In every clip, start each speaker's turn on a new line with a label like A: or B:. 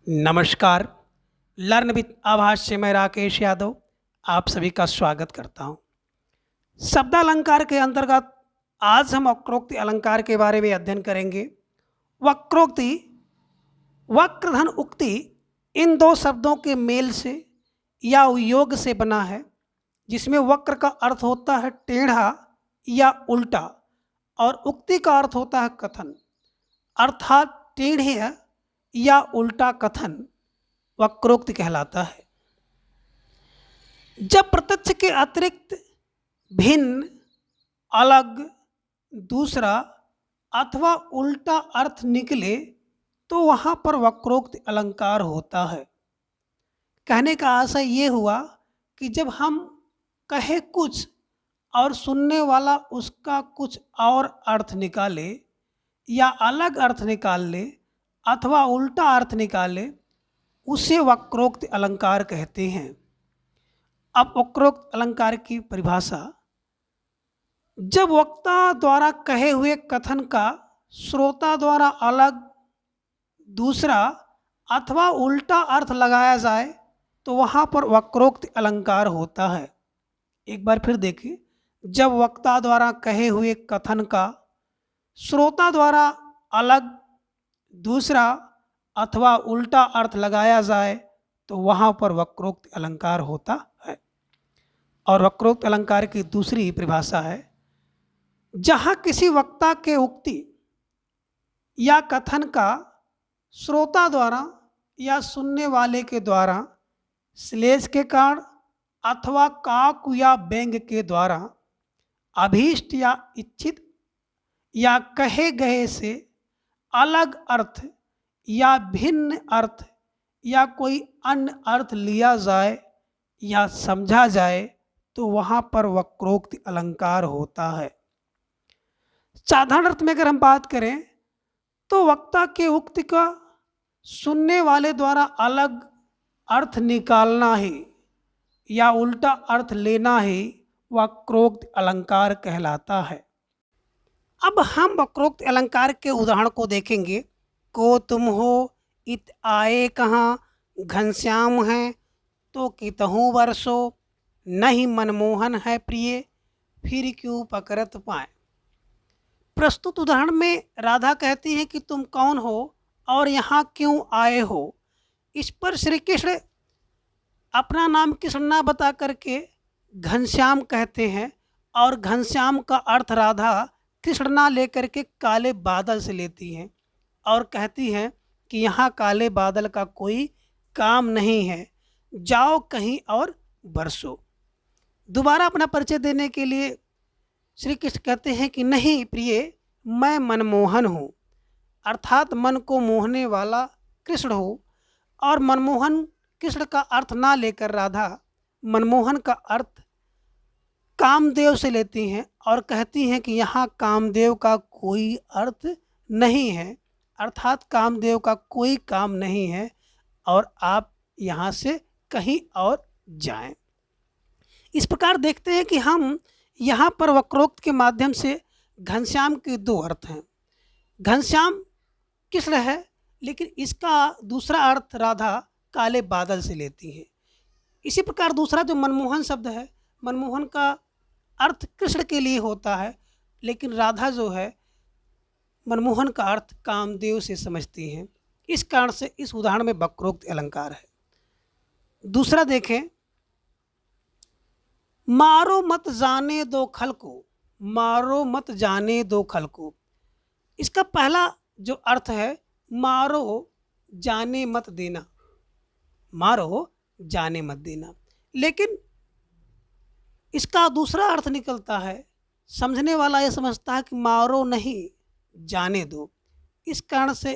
A: नमस्कार। Learn with आभास से मैं राकेश यादव आप सभी का स्वागत करता हूँ। शब्दालंकार के अंतर्गत आज हम वक्रोक्ति अलंकार के बारे में अध्ययन करेंगे। वक्रोक्ति, वक्र धन उक्ति इन दो शब्दों के मेल से या योग से बना है, जिसमें वक्र का अर्थ होता है टेढ़ा या उल्टा और उक्ति का अर्थ होता है कथन, अर्थात टेढ़े या उल्टा कथन वक्रोक्ति कहलाता है। जब प्रत्यक्ष के अतिरिक्त भिन्न, अलग, दूसरा अथवा उल्टा अर्थ निकले तो वहाँ पर वक्रोक्ति अलंकार होता है। कहने का आशय ये हुआ कि जब हम कहे कुछ और सुनने वाला उसका कुछ और अर्थ निकाले या अलग अर्थ निकाल ले अथवा उल्टा अर्थ निकाले, उसे वक्रोक्ति अलंकार कहते हैं। अब वक्रोक्ति अलंकार की परिभाषा, जब वक्ता द्वारा कहे हुए कथन का श्रोता द्वारा अलग, दूसरा अथवा उल्टा अर्थ लगाया जाए तो वहाँ पर वक्रोक्ति अलंकार होता है। एक बार फिर देखिए, जब वक्ता द्वारा कहे हुए कथन का श्रोता द्वारा अलग, दूसरा अथवा उल्टा अर्थ लगाया जाए तो वहाँ पर वक्रोक्ति अलंकार होता है। और वक्रोक्ति अलंकार की दूसरी परिभाषा है, जहाँ किसी वक्ता के उक्ति या कथन का श्रोता द्वारा या सुनने वाले के द्वारा श्लेष के कारण अथवा काकु या व्यंग के द्वारा अभीष्ट या इच्छित या कहे गए से अलग अर्थ या भिन्न अर्थ या कोई अन्य अर्थ लिया जाए या समझा जाए तो वहाँ पर वक्रोक्ति अलंकार होता है। साधारण अर्थ में अगर हम बात करें तो वक्ता के उक्ति का सुनने वाले द्वारा अलग अर्थ निकालना ही या उल्टा अर्थ लेना ही वक्रोक्ति अलंकार कहलाता है। अब हम वक्रोक्ति अलंकार के उदाहरण को देखेंगे। को तुम हो, इत आए कहाँ, घनश्याम हैं तो कितहूँ वर्षो, नहीं मनमोहन है प्रिय, फिर क्यों पकड़त पाए। प्रस्तुत उदाहरण में राधा कहती हैं कि तुम कौन हो और यहाँ क्यों आए हो। इस पर श्री कृष्ण अपना नाम कृष्ण ना बता करके घनश्याम कहते हैं और घनश्याम का अर्थ राधा कृष्ण ना लेकर के काले बादल से लेती हैं और कहती हैं कि यहाँ काले बादल का कोई काम नहीं है, जाओ कहीं और बरसो। दोबारा अपना परिचय देने के लिए श्री कृष्ण कहते हैं कि नहीं प्रिय, मैं मनमोहन हूँ, अर्थात मन को मोहने वाला कृष्ण हो। और मनमोहन कृष्ण का अर्थ ना लेकर राधा मनमोहन का अर्थ कामदेव से लेती हैं और कहती हैं कि यहाँ कामदेव का कोई अर्थ नहीं है, अर्थात कामदेव का कोई काम नहीं है और आप यहाँ से कहीं और जाएं। इस प्रकार देखते हैं कि हम यहाँ पर वक्रोक्त के माध्यम से घनश्याम के दो अर्थ हैं। घनश्याम कृष्ण है, लेकिन इसका दूसरा अर्थ राधा काले बादल से लेती है। इसी प्रकार दूसरा जो मनमोहन शब्द है, मनमोहन का अर्थ कृष्ण के लिए होता है, लेकिन राधा जो है मनमोहन का अर्थ कामदेव से समझती हैं। इस कारण से इस उदाहरण में वक्रोक्ति अलंकार है। दूसरा देखें, मारो मत जाने दो खल को, मारो मत जाने दो खल को। इसका पहला जो अर्थ है, मारो जाने मत देना, मारो जाने मत देना, लेकिन इसका दूसरा अर्थ निकलता है, समझने वाला यह समझता है कि मारो नहीं जाने दो। इस कारण से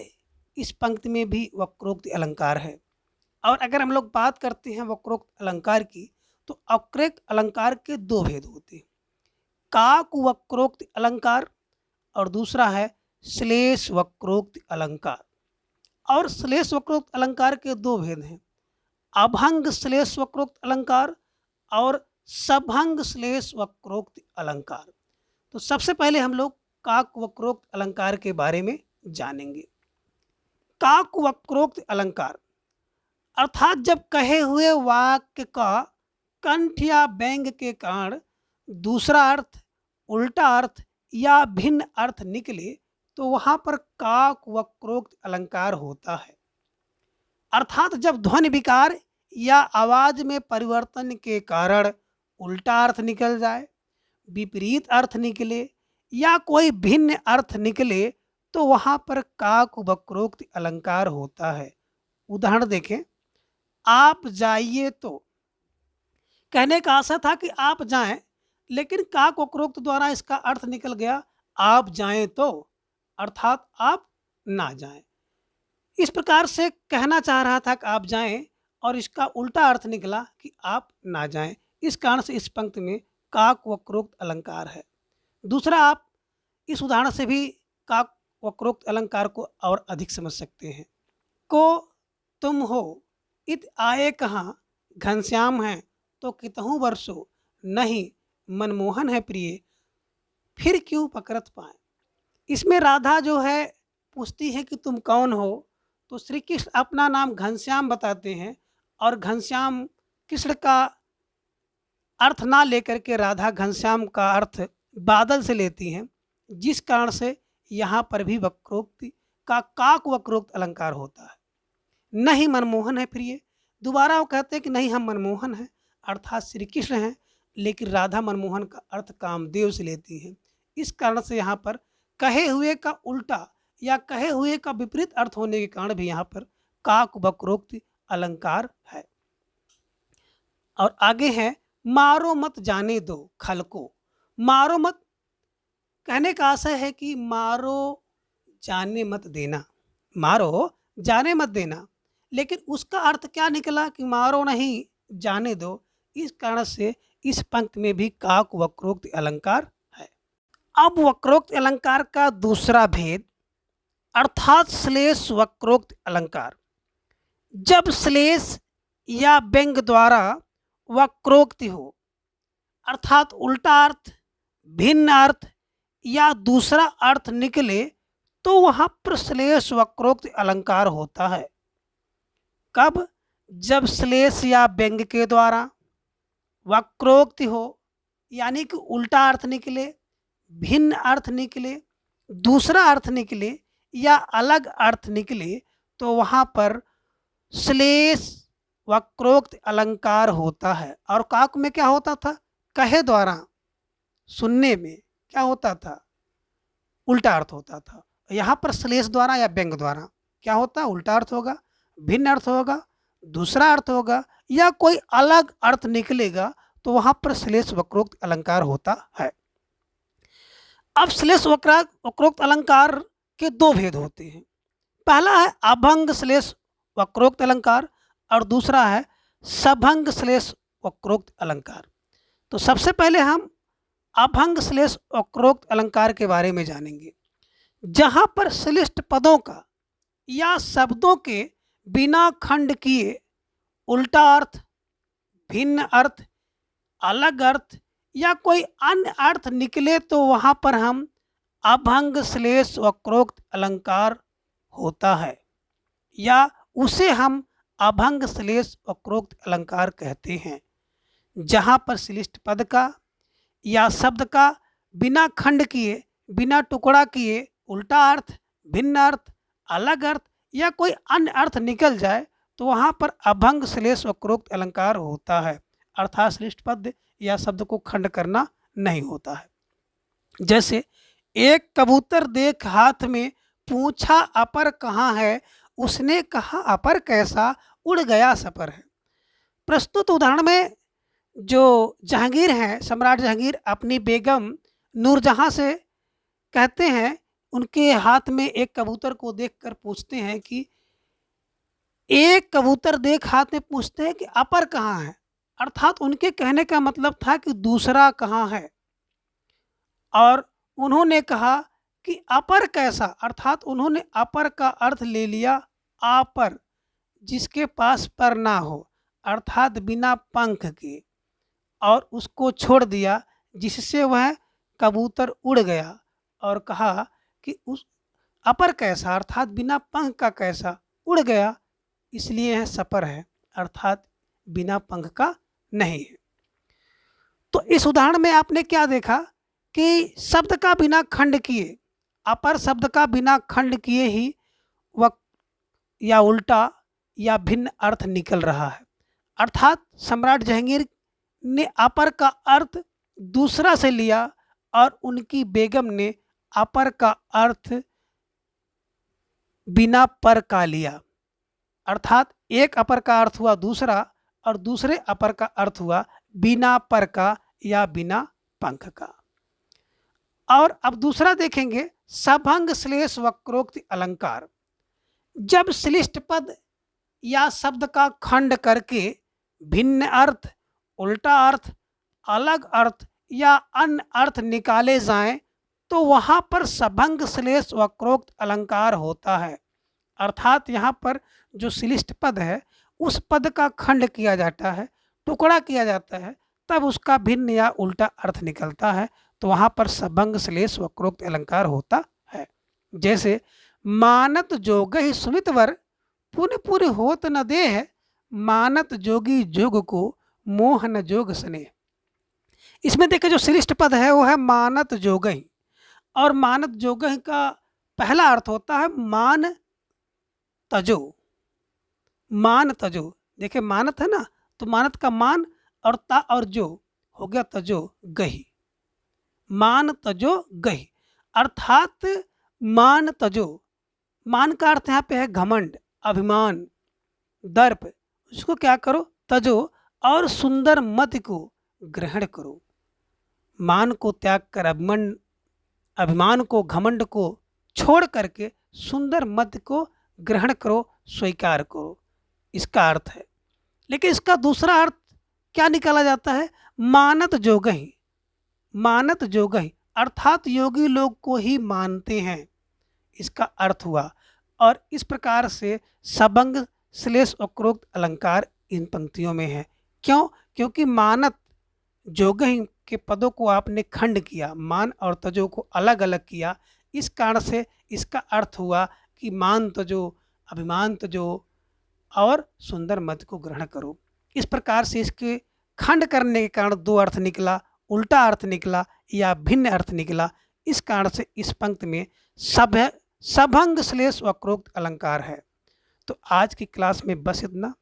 A: इस पंक्ति में भी वक्रोक्ति अलंकार है। और अगर हम लोग बात करते हैं वक्रोक्ति अलंकार की, तो अक्रेक अलंकार के दो भेद होते हैं, काक वक्रोक्ति अलंकार और दूसरा है श्लेष वक्रोक्ति अलंकार। और श्लेष वक्रोक्ति अलंकार के दो भेद हैं, अभंग श्लेष वक्रोक्ति अलंकार और सभंग श्लेष वक्रोक्ति अलंकार। तो सबसे पहले हम लोग काक वक्रोक्ति अलंकार के बारे में जानेंगे। काक वक्रोक्ति अलंकार अर्थात जब कहे हुए वाक्य का कंठ या व्यंग के कारण दूसरा अर्थ, उल्टा अर्थ या भिन्न अर्थ निकले तो वहां पर काक वक्रोक्त अलंकार होता है। अर्थात जब ध्वनि विकार या आवाज में परिवर्तन के कारण उल्टा अर्थ निकल जाए, विपरीत अर्थ निकले या कोई भिन्न अर्थ निकले तो वहां पर काक वक्रोक्त अलंकार होता है। उदाहरण देखें, आप जाइए तो, कहने का आशा था कि आप जाएं, लेकिन काक वक्रोक्त द्वारा इसका अर्थ निकल गया आप जाएं तो, अर्थात आप ना जाएं। इस प्रकार से कहना चाह रहा था कि आप जाएं और इसका उल्टा अर्थ निकला कि आप ना जाएं। इस कारण से इस पंक्ति में काक वक्रोक्त अलंकार है। दूसरा, आप इस उदाहरण से भी काक वक्रोक्त अलंकार को और अधिक समझ सकते हैं। को तुम हो इत आए कहाँ, घनश्याम है तो कितहूँ वर्षों, नहीं मनमोहन है प्रिय फिर क्यों पकड़त पाए। इसमें राधा जो है पूछती है कि तुम कौन हो, तो श्री कृष्ण अपना नाम घनश्याम बताते हैं और घनश्याम कृष्ण का अर्थ ना लेकर के राधा घनश्याम का अर्थ बादल से लेती हैं, जिस कारण से यहाँ पर भी वक्रोक्ति का काक वक्रोक्त अलंकार होता है। नहीं मनमोहन है प्रिय, दोबारा वो कहते हैं कि नहीं हम मनमोहन हैं, अर्थात श्री कृष्ण हैं, लेकिन राधा मनमोहन का अर्थ कामदेव से लेती हैं। इस कारण से यहाँ पर कहे हुए का उल्टा या कहे हुए का विपरीत अर्थ होने के कारण भी यहाँ पर काक वक्रोक्त अलंकार है। और आगे है मारो मत जाने दो खल को। मारो मत कहने का आशय है कि मारो जाने मत देना, मारो जाने मत देना, लेकिन उसका अर्थ क्या निकला कि मारो नहीं जाने दो। इस कारण से इस पंक्ति में भी काक वक्रोक्त अलंकार है। अब वक्रोक्त अलंकार का दूसरा भेद अर्थात श्लेष वक्रोक्त अलंकार। जब श्लेष या व्यंग द्वारा वक्रोक्ति हो, अर्थात उल्टा अर्थ, भिन्न अर्थ या दूसरा अर्थ निकले तो वहां पर श्लेष वक्रोक्त अलंकार होता है। कब? जब श्लेष या व्यंग के द्वारा वक्रोक्ति हो, यानी कि उल्टा अर्थ निकले, भिन्न अर्थ निकले, दूसरा अर्थ निकले या अलग अर्थ निकले तो वहां पर श्लेष वक्रोक्त अलंकार होता है। और काक में क्या होता था? कहे द्वारा सुनने में क्या होता था? उल्टा अर्थ होता था। यहाँ पर श्लेष द्वारा या व्यंग द्वारा क्या होता है? उल्टा अर्थ होगा, भिन्न अर्थ होगा, दूसरा अर्थ होगा या कोई अलग अर्थ निकलेगा तो वहां पर श्लेष वक्रोक्त अलंकार होता है। अब श्लेष वक्रोक्त अलंकार के दो भेद होते हैं। पहला है अभंग श्लेष वक्रोक्त अलंकार और दूसरा है सभंग श्लेष वक्रोक्त अलंकार। तो सबसे पहले हम अभंग श्लेष वक्रोक्त अलंकार के बारे में जानेंगे, जहां पर श्लिष्ट पदों का या शब्दों के बिना खंड किए उल्टा अर्थ, भिन्न अर्थ, अलग अर्थ या कोई अन्य अर्थ निकले तो वहां पर हम अभंग श्लेष वक्रोक्त अलंकार होता है, या उसे हम अभंग श्लेष वक्रोक्त अलंकार कहते हैं। जहां पर श्लिष्ट पद का या शब्द का बिना खंड किए, बिना टुकड़ा किए उल्टा अर्थ, भिन्न अर्थ, अलग अर्थ या कोई अन्य अर्थ निकल जाए तो वहां पर अभंग श्लेष वक्रोक्त अलंकार होता है, अर्थात श्लिष्ट पद या शब्द को खंड करना नहीं होता है। जैसे एक कबूतर देख हाथ में, पूछा अपर कहाँ है, उसने कहा अपर कैसा, उड़ गया सपर है। प्रस्तुत उदाहरण में जो जहांगीर हैं, सम्राट जहांगीर अपनी बेगम नूरजहां से कहते हैं, उनके हाथ में एक कबूतर को देखकर पूछते हैं कि एक कबूतर देख हाथ में पूछते हैं कि अपर कहाँ है, अर्थात उनके कहने का मतलब था कि दूसरा कहाँ है। और उन्होंने कहा कि अपर कैसा, अर्थात उन्होंने अपर का अर्थ ले लिया आपर, जिसके पास पर ना हो, अर्थात बिना पंख के, और उसको छोड़ दिया जिससे वह कबूतर उड़ गया, और कहा कि उस अपर कैसा अर्थात बिना पंख का कैसा उड़ गया। इसलिए यह सपर है, अर्थात बिना पंख का नहीं है। तो इस उदाहरण में आपने क्या देखा कि शब्द का बिना खंड किए, अपर शब्द का बिना खंड किए ही वह या उल्टा या भिन्न अर्थ निकल रहा है। अर्थात सम्राट जहांगीर ने अपर का अर्थ दूसरा से लिया और उनकी बेगम ने अपर का अर्थ बिना पर का लिया। अर्थात एक अपर का अर्थ हुआ दूसरा और दूसरे अपर का अर्थ हुआ बिना पर का या बिना पंख का। और अब दूसरा देखेंगे सभंग श्लेष वक्रोक्ति अलंकार। जब श्लिष्ट पद या शब्द का खंड करके भिन्न अर्थ, उल्टा अर्थ, अलग अर्थ या अन्य अर्थ निकाले जाएं तो वहां पर सभंग श्लेष वक्रोक्त अलंकार होता है। अर्थात यहाँ पर जो श्लिष्ट पद है उस पद का खंड किया जाता है, टुकड़ा किया जाता है, तब उसका भिन्न या उल्टा अर्थ निकलता है, तो वहां पर सभंग श्लेष वक्रोक्त अलंकार होता है। जैसे मानत जोगहि सुमितवर पुनि पुनि होत न देह, मानत जोगी जोग को मोह न जोग स्नेह। इसमें देखिए जो श्लिष्ट पद है वो है मानत जोगहि, और मानत जोगहि का पहला अर्थ होता है मान तजो। मान तजो, देखिए मानत है ना, तो मानत का मान और ता और जो हो गया तजो गही, मान तजो गही। अर्थात मान तजो, मान का अर्थ यहाँ पे है घमंड, अभिमान, दर्प, उसको क्या करो तजो और सुंदर मति को ग्रहण करो। मान को त्याग कर अभिमान को, घमंड को छोड़ करके सुंदर मति को ग्रहण करो, स्वीकार करो, इसका अर्थ है। लेकिन इसका दूसरा अर्थ क्या निकाला जाता है, मानत जोगहि। मानत जोगहि अर्थात योगी लोग को ही मानते हैं, इसका अर्थ हुआ। और इस प्रकार से सबंग श्लेष वक्रोक्त अलंकार इन पंक्तियों में है। क्यों? क्योंकि मानत जोगहि के पदों को आपने खंड किया, मान और तजो को अलग अलग किया, इस कारण से इसका अर्थ हुआ कि मान तजो, अभिमान तजो और सुंदर मत को ग्रहण करो। इस प्रकार से इसके खंड करने के कारण दो अर्थ निकला, उल्टा अर्थ निकला या भिन्न अर्थ निकला। इस कारण से इस पंक्ति में सभंग श्लेष वक्रोक्त अलंकार है। तो आज की क्लास में बस इतना।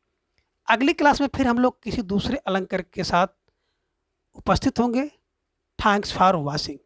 A: अगली क्लास में फिर हम लोग किसी दूसरे अलंकार के साथ उपस्थित होंगे। Thanks for watching.